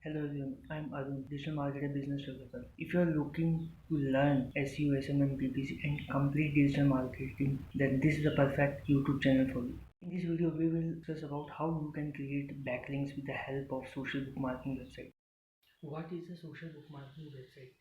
Hello everyone, I'm Arun, digital marketer business developer. If you are looking to learn SEO, SMM, PPC and complete digital marketing, then this is the perfect YouTube channel for you. In this video, we will discuss about how you can create backlinks with the help of social bookmarking website. What is a social bookmarking website?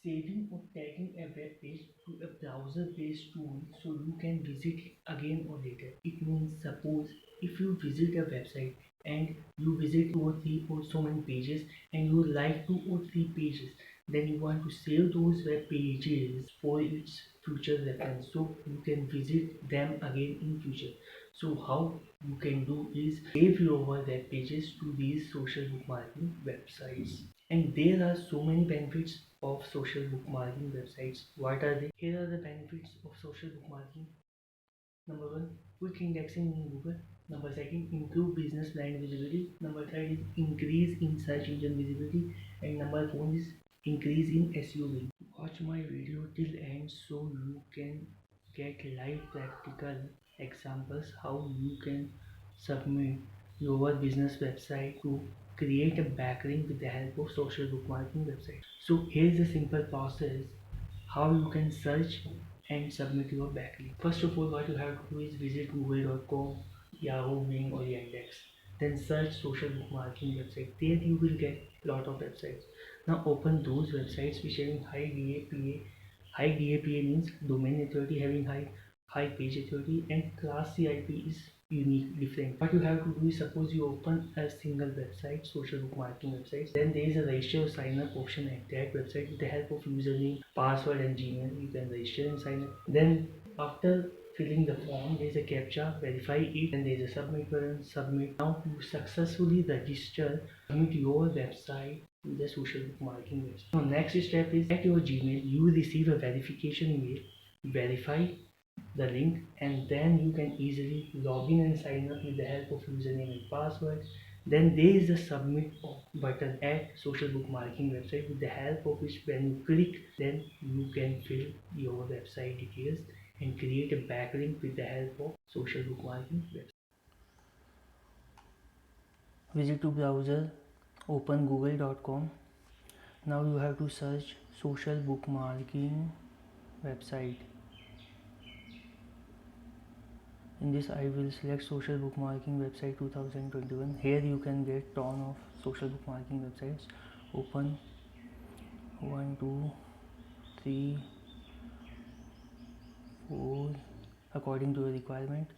Saving or tagging a web page to a browser-based tool so you can visit it again or later. It means suppose if you visit a website and you visit two or three or so many pages and you like two or three pages, then you want to save those web pages for its future reference so you can visit them again in future. So how you can do is save your web pages to these social bookmarking websites. And there are so many benefits of social bookmarking websites. What are they? Here are the benefits of social bookmarking. Number one, quick indexing in Google. Number second, improve business brand visibility. Number third is increase in search engine visibility. And number four is increase in SEO link. Watch my video till end so you can get live practical examples how you can submit your business website to create a backlink with the help of social bookmarking website. So here's a simple process how you can search and submit your backlink. First of all, what you have to do is visit google.com, Yahoo, Bing or Yandex. Then search social bookmarking website. There you will get lot of websites. Now open those websites which having high DAPA. High DAPA means domain authority having high page authority, and class CIP is unique, different. What you have to do is suppose you open a single website, social bookmarking website, then there is a register or sign up option at that website with the help of username, password and Gmail. You can register and sign up. Then after filling the form, there is a captcha, verify it, and there is a submit button, submit. Now you successfully register, submit your website to the social bookmarking website. Now next step is at your Gmail, you will receive a verification email, verify the link, and then you can easily log in and sign up with the help of username and password. Then there is a submit button at social bookmarking website with the help of which when you click then you can fill your website details and create a backlink with the help of social bookmarking website. Visit to browser, open google.com. Now you have to search social bookmarking website. In this I will select social bookmarking website 2021. Here you can get ton of social bookmarking websites. Open 1 2 3 4 according to your requirement.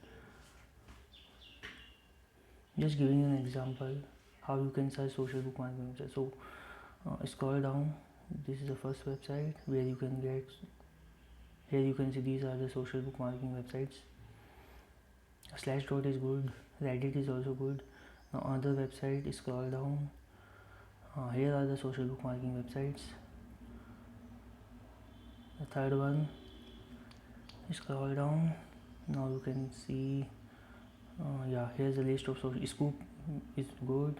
Just giving you an example how you can search social bookmarking website. So scroll down. This is the first website where you can get. Here you can see these are the social bookmarking websites. Slashdot is good, Reddit is also good. Now other website, scroll down. Here are the social bookmarking websites. The third one, scroll down. Now you can see yeah, here's a list of social. Scoop is good.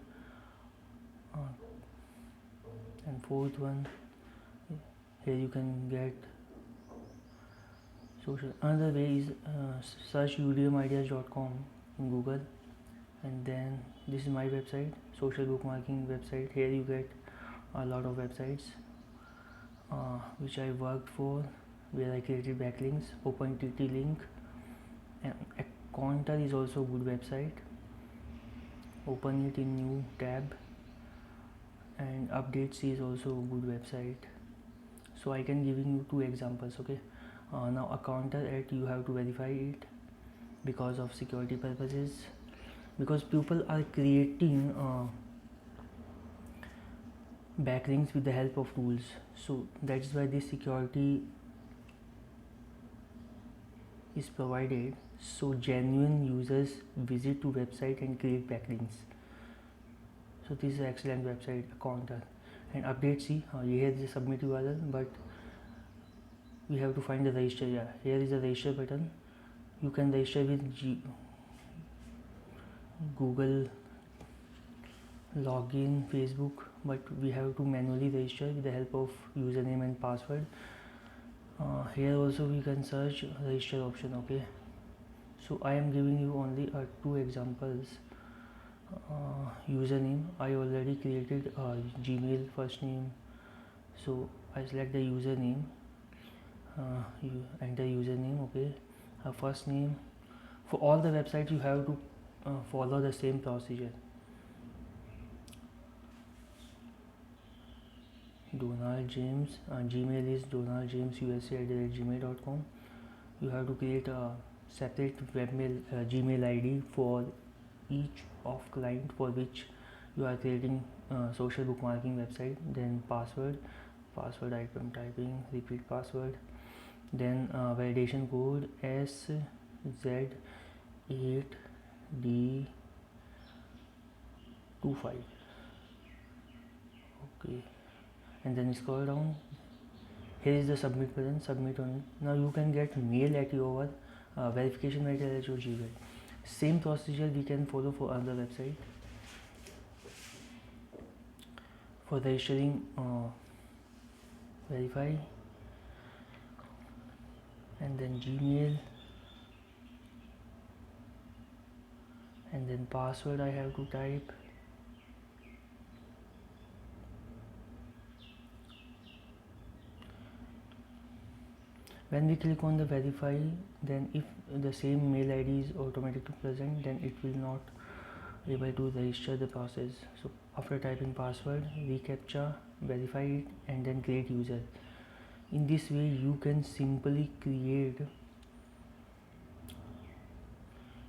And fourth one, here you can get social. Another way is search udmideas.com in Google, and then this is my website, social bookmarking website. Here you get a lot of websites which I worked for, where I created backlinks. OpenTT link and Conter is also a good website. Open it in new tab. And Updatesy is also a good website. So I can giving you two examples. Okay, now a counter at you have to verify it because of security purposes, because people are creating backlinks with the help of tools, so that's why this security is provided so genuine users visit to website and create backlinks. So this is an excellent website, a counter. And Updatesy, here is the submit URL, but we have to find the register. Yeah, here is the register button. You can register with Google login, Facebook, but we have to manually register with the help of username and password. Here also we can search register option. Okay, so I am giving you only two examples username. I already created a Gmail first name, so I select the username. You enter username. Okay, first name. For all the websites you have to follow the same procedure. Donald James, Gmail is donaldjamesusa@gmail.com. You have to create a separate webmail Gmail ID for each of client for which you are creating social bookmarking website. Then password, password item typing, repeat password. Then validation code SZ8D25. Okay, and then scroll down. Here is the submit button. Submit on it. Now you can get mail at your verification mail at your Gmail. Same procedure we can follow for other website. For registering, verify, and then Gmail, and then password I have to type. When we click on the verify, then if the same mail ID is automatically present, then it will not able to register the process. So after typing password, reCAPTCHA, verify it, and then create user. In this way you can simply create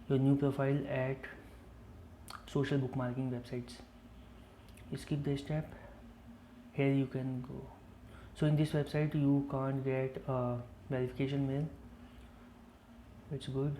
your new profile at social bookmarking websites. Skip the step. Here you can go. So in this website you can't get a verification mail. It's good.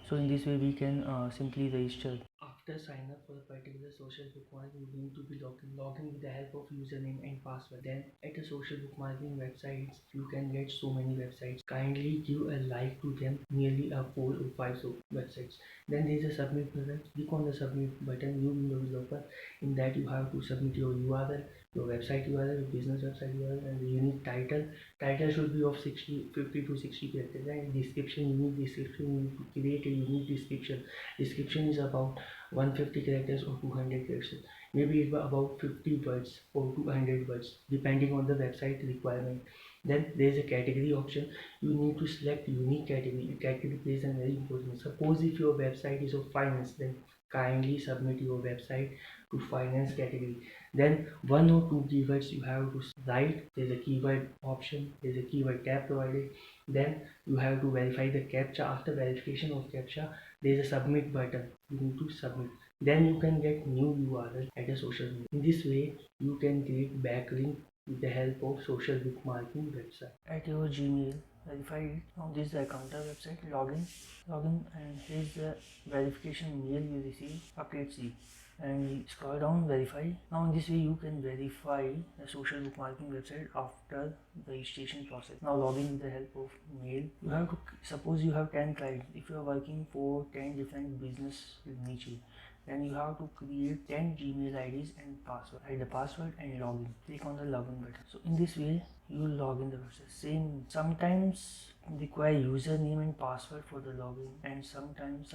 So in this way we can simply register. After sign up for a particular social bookmarking, you need to be login with the help of username and password. Then at the social bookmarking websites, you can get so many websites. Kindly give a like to them, nearly a 4 or 5 websites. Then there is a submit button. Click on the submit button, new window will open. In that you have to submit your URL, your website URL, your business website URL, and the unique title. Title should be of 50 to 60 characters. And description, unique description, you need to create a unique description. Description is about 150 characters or 200 characters, maybe about 50 words or 200 words depending on the website requirement. Then there is a category option. You need to select unique category. Category plays a very important. Suppose if your website is of finance, then kindly submit your website to finance category. Then 1 or 2 keywords you have to write. There's a keyword option, there's a keyword tab provided. Then you have to verify the CAPTCHA. After verification of CAPTCHA, there is a submit button. You need to submit. Then you can get new URL at a social media. In this way you can create backlink with the help of social bookmarking website. At your Gmail, verify it. Now this is the accountant website. Login, and here's the verification mail you receive. Update C. And scroll down, verify. Now in this way you can verify the social bookmarking website after the registration process. Now login with the help of mail. You have to, suppose you have 10 clients. If you are working for 10 different business niches, then you have to create 10 Gmail IDs and password. Write the password and login. Click on the login button. So in this way you will log in the website. Same, sometimes require username and password for the login, and sometimes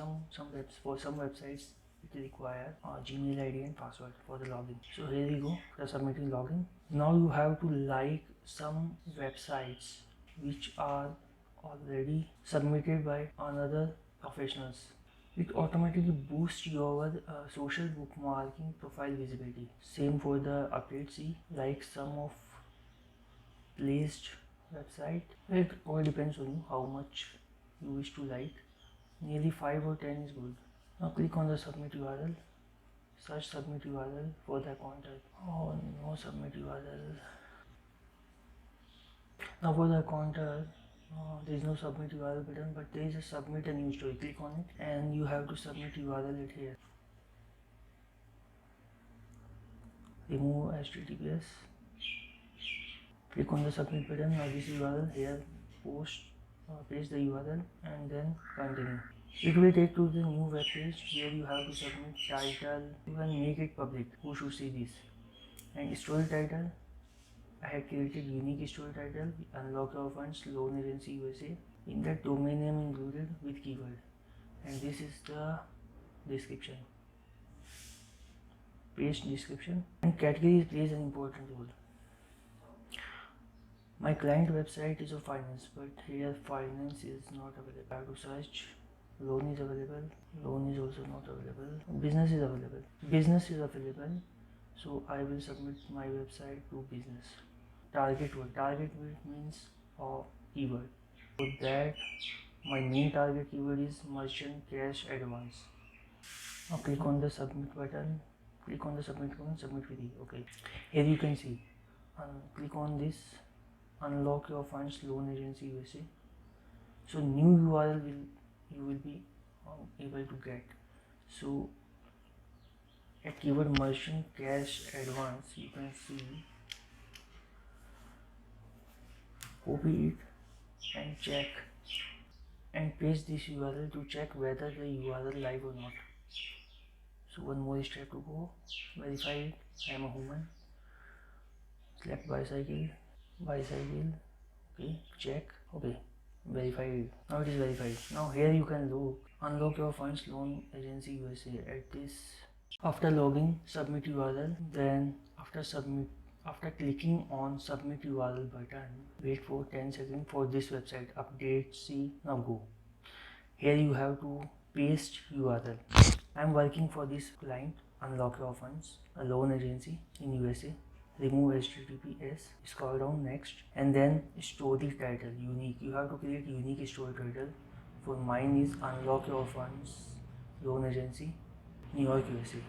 for some websites it require Gmail ID and password for the login. So here we go, the submitting login. Now you have to like some websites which are already submitted by another professionals. It automatically boosts your social bookmarking profile visibility. Same for the update C, like some of placed website. It all depends on you how much you wish to like. Nearly 5 or 10 is good. Now click on the submit URL. Search submit URL for the contact. Oh no, submit URL. Now for the contact, there is no submit URL button, but there is a submit a new story. Click on it and you have to submit URL it here. Remove HTTPS. Click on the submit button. Now this URL here, paste the URL and then continue. It will take to the new web page where you have to submit title. You can make it public. Who should see this? And story title. I have created unique story title. Unlock your funds, loan agency USA. In that domain name included with keyword. and this is the description. Paste description, and category plays an important role. My client website is of finance, but here finance is not available. I have to search. Loan is available. Loan is also not available. Business is available. Business is available. So I will submit my website to business. Target word. Target word means keyword. For that, my main target keyword is merchant cash advance. Now click on the submit button. Click on the submit button. Submit query. Okay. Here you can see. Click on this. Unlock your funds loan agency USA. So new URL you will be able to get. So at keyword merchant cash advance, you can see, copy it and check and paste this URL to check whether the URL live or not. So one more step to go. Verify it. I am a human. Select bicycle. Okay, check. Okay, verified. Now it is verified. Now here you can look. Unlock your funds loan agency USA. At this, after logging, submit URL. Then after clicking on submit URL button, wait for 10 seconds for this website update. See, now go. Here you have to paste URL. I am working for this client, Unlock Your Funds, a loan agency in USA. Remove HTTPS, scroll down next, and then story title, unique. You have to create unique story title. For mine is Unlock Your Funds, loan agency, New York, USA.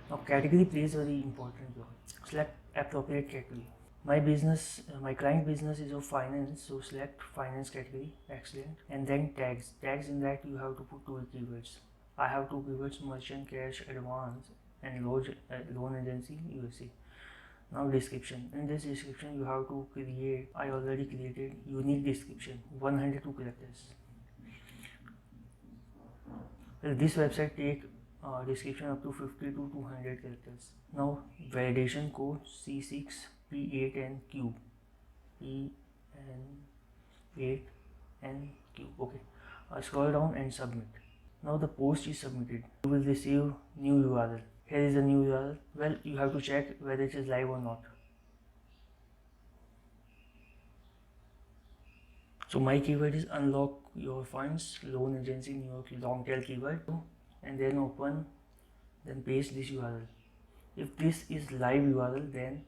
Now category plays a very important role. Select appropriate category. My client business is of finance, so select finance category. Excellent. And then tags. Tags in that you have to put two keywords. I have two keywords: merchant cash advance and loan agency USA. Now description. In this description you have to create, I already created unique description, 102 characters. Well, this website take description up to 50 to 200 characters. Now validation code C6 P8 and Q. P and 8 and Q. Okay. Scroll down and submit. Now the post is submitted. You will receive new URL. Here is a new URL. Well, you have to check whether it is live or not. So my keyword is unlock your funds, loan agency, New York, long tail keyword, and then open, then paste this URL. If this is live URL, then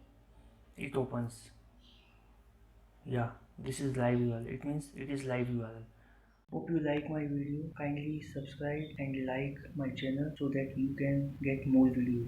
it opens. Yeah, this is live URL. It means it is live URL. Hope you like my video. Kindly subscribe and like my channel so that you can get more videos.